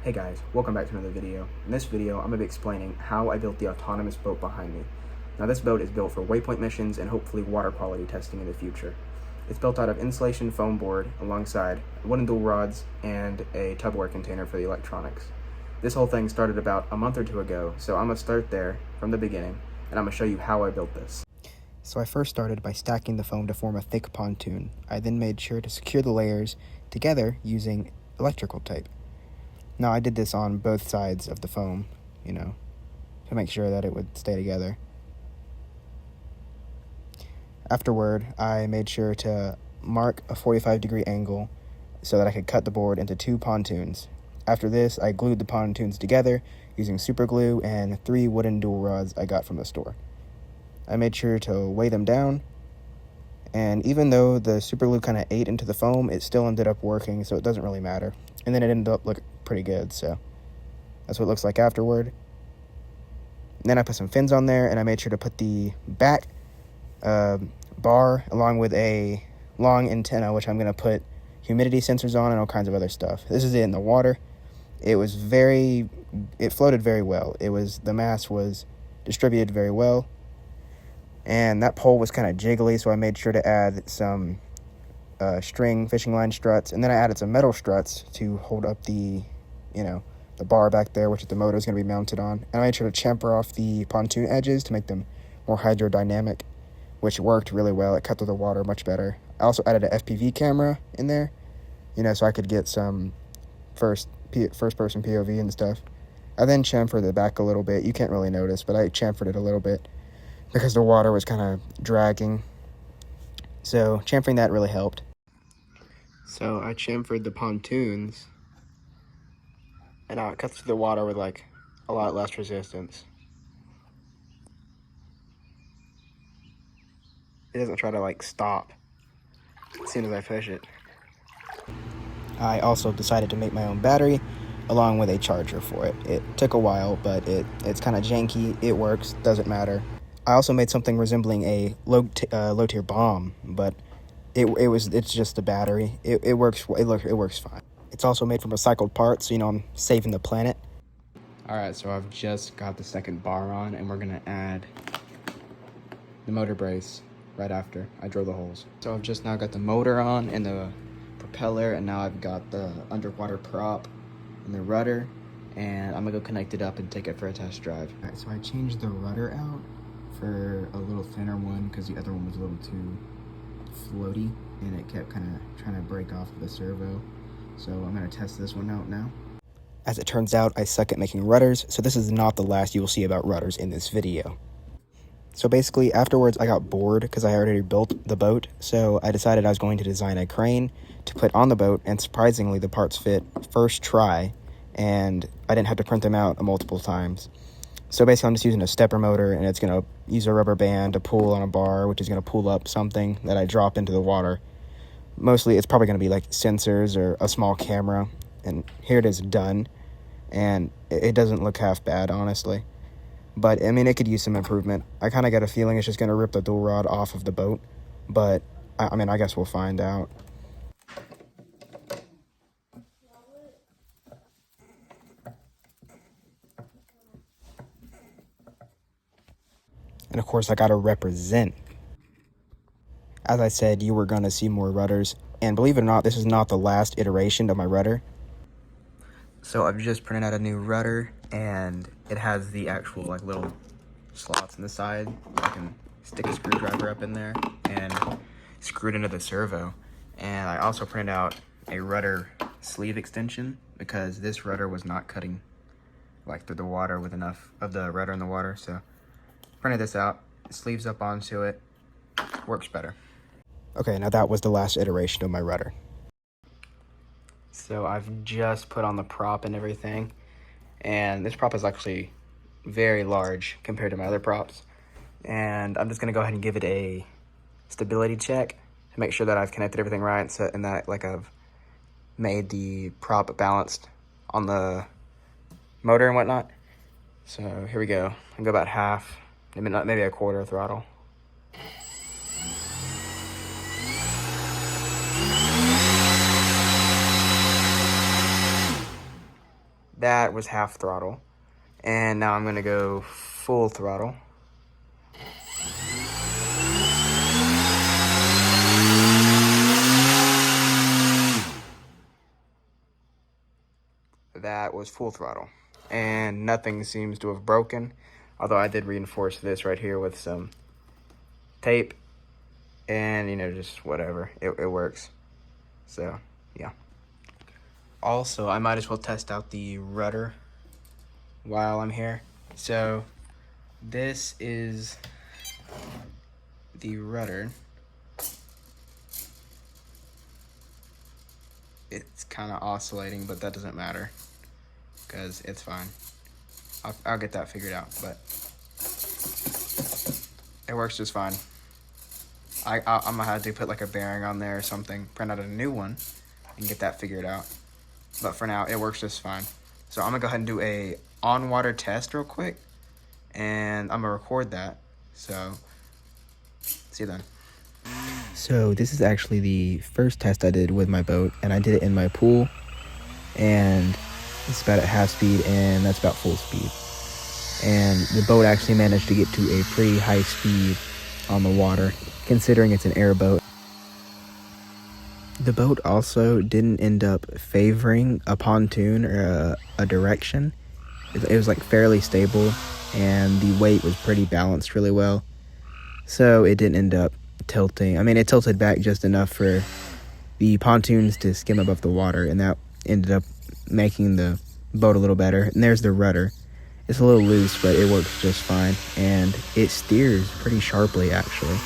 Hey guys, welcome back to another video. In this video, I'm going to be explaining how I built the autonomous boat behind me. Now this boat is built for waypoint missions and hopefully water quality testing in the future. It's built out of insulation foam board alongside wooden dual rods and a Tupperware container for the electronics. This whole thing started about a month or two ago, so I'm going to start there from the beginning and I'm going to show you how I built this. So I first started by stacking the foam to form a thick pontoon. I then made sure to secure the layers together using electrical tape. Now, I did this on both sides of the foam, to make sure that it would stay together. Afterward, I made sure to mark a 45-degree angle so that I could cut the board into two pontoons. After this, I glued the pontoons together using super glue and 3 wooden dual rods I got from the store. I made sure to weigh them down, and even though the super glue kind of ate into the foam, it still ended up working, so it doesn't really matter. And then it ended up looking pretty good, so that's what it looks like afterward. And then I put some fins on there, and I made sure to put the back bar along with a long antenna, which I'm going to put humidity sensors on and all kinds of other stuff. This is it in the water. It floated very well. The mass was distributed very well, and that pole was kind of jiggly, so I made sure to add some string fishing line struts, and then I added some metal struts to hold up the bar back there, which the motor is going to be mounted on. And I made sure to chamfer off the pontoon edges to make them more hydrodynamic, which worked really well. It cut through the water much better. I also added a FPV camera in there, so I could get some first-person POV and stuff. I then chamfered the back a little bit. You can't really notice, but I chamfered it a little bit because the water was kind of dragging. So chamfering that really helped. So I chamfered the pontoons, and now it cuts through the water with a lot less resistance. It doesn't try to stop as soon as I push it. I also decided to make my own battery along with a charger for it. It took a while, but it's kind of janky. It works, doesn't matter. I also made something resembling a low-tier bomb, but it's just a battery. It works fine. It's also made from recycled parts, so I'm saving the planet. Alright, so I've just got the second bar on, and we're gonna add the motor brace right after I drill the holes. So I've just now got the motor on and the propeller, and now I've got the underwater prop and the rudder, and I'm gonna go connect it up and take it for a test drive. Alright, so I changed the rudder out for a little thinner one because the other one was a little too floaty and it kept kind of trying to break off of the servo. So I'm going to test this one out now. As it turns out, I suck at making rudders, so this is not the last you will see about rudders in this video. So basically, afterwards I got bored because I already built the boat, so I decided I was going to design a crane to put on the boat, and surprisingly the parts fit first try, and I didn't have to print them out multiple times. So basically I'm just using a stepper motor, and it's going to use a rubber band to pull on a bar, which is going to pull up something that I drop into the water. Mostly it's probably going to be sensors or a small camera, and here it is done, and it doesn't look half bad, honestly. But, it could use some improvement. I kind of got a feeling it's just going to rip the dual rod off of the boat, but, I guess we'll find out. And of course, I gotta represent. As I said, you were gonna see more rudders, and believe it or not, this is not the last iteration of my rudder. So I've just printed out a new rudder, and it has the actual little slots in the side. I can stick a screwdriver up in there and screw it into the servo. And I also printed out a rudder sleeve extension because this rudder was not cutting through the water with enough of the rudder in the water. So printed this out, sleeves up onto it, works better. Okay, now that was the last iteration of my rudder. So I've just put on the prop and everything, and this prop is actually very large compared to my other props. And I'm just gonna go ahead and give it a stability check to make sure that I've connected everything right, and that I've made the prop balanced on the motor and whatnot. So here we go. I'll go about half. Maybe a quarter throttle. that was half throttle. And now I'm gonna go full throttle. That was full throttle. And nothing seems to have broken. Although I did reinforce this right here with some tape. And, you know, just whatever. It works. So, yeah. Also, I might as well test out the rudder while I'm here. So, this is the rudder. It's kind of oscillating, but that doesn't matter because it's fine. I'll get that figured out, but it works just fine. I'm gonna have to put like a bearing on there or something, print out a new one, and get that figured out. But for now, it works just fine. So I'm gonna go ahead and do a on-water test real quick, and I'm gonna record that. So, see you then. So this is actually the first test I did with my boat, and I did it in my pool, and it's about at half speed, and that's about full speed. And the boat actually managed to get to a pretty high speed on the water, considering it's an airboat. The boat also didn't end up favoring a pontoon or a direction. It was like fairly stable, and the weight was pretty balanced really well. So it didn't end up tilting. I mean, it tilted back just enough for the pontoons to skim above the water, and that ended up making the boat a little better. And there's the rudder. It's a little loose, but it works just fine, and it steers pretty sharply actually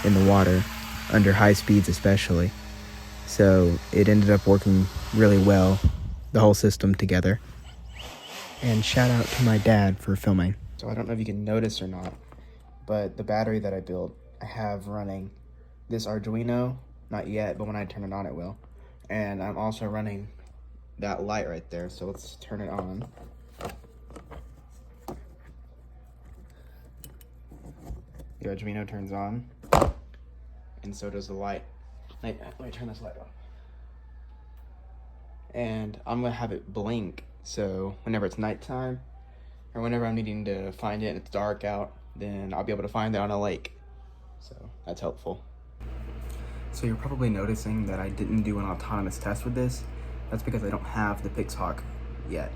in the water, under high speeds especially. So it ended up working really well, the whole system together. And shout out to my dad for filming. So I don't know if you can notice or not, but the battery that I built, I have running this Arduino, not yet, but when I turn it on it will. And I'm also running that light right there, so let's turn it on. The Arduino turns on, and so does the light. Let me turn this light on. And I'm gonna have it blink, so whenever it's nighttime, or whenever I'm needing to find it and it's dark out, then I'll be able to find it on a lake. So that's helpful. So you're probably noticing that I didn't do an autonomous test with this. That's because I don't have the Pixhawk yet.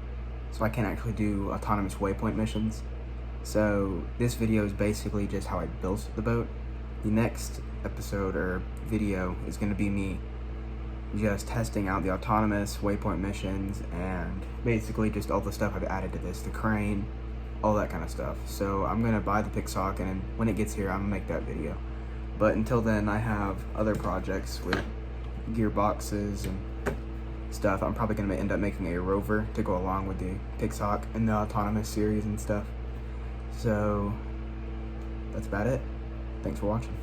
So I can't actually do autonomous waypoint missions. So this video is basically just how I built the boat. The next episode or video is going to be me just testing out the autonomous waypoint missions and basically just all the stuff I've added to this, the crane, all that kind of stuff. So I'm going to buy the Pixhawk, and when it gets here, I'm going to make that video. But until then, I have other projects with gearboxes and stuff. I'm probably going to end up making a rover to go along with the Pixhawk and the autonomous series and stuff. So that's about it. Thanks for watching.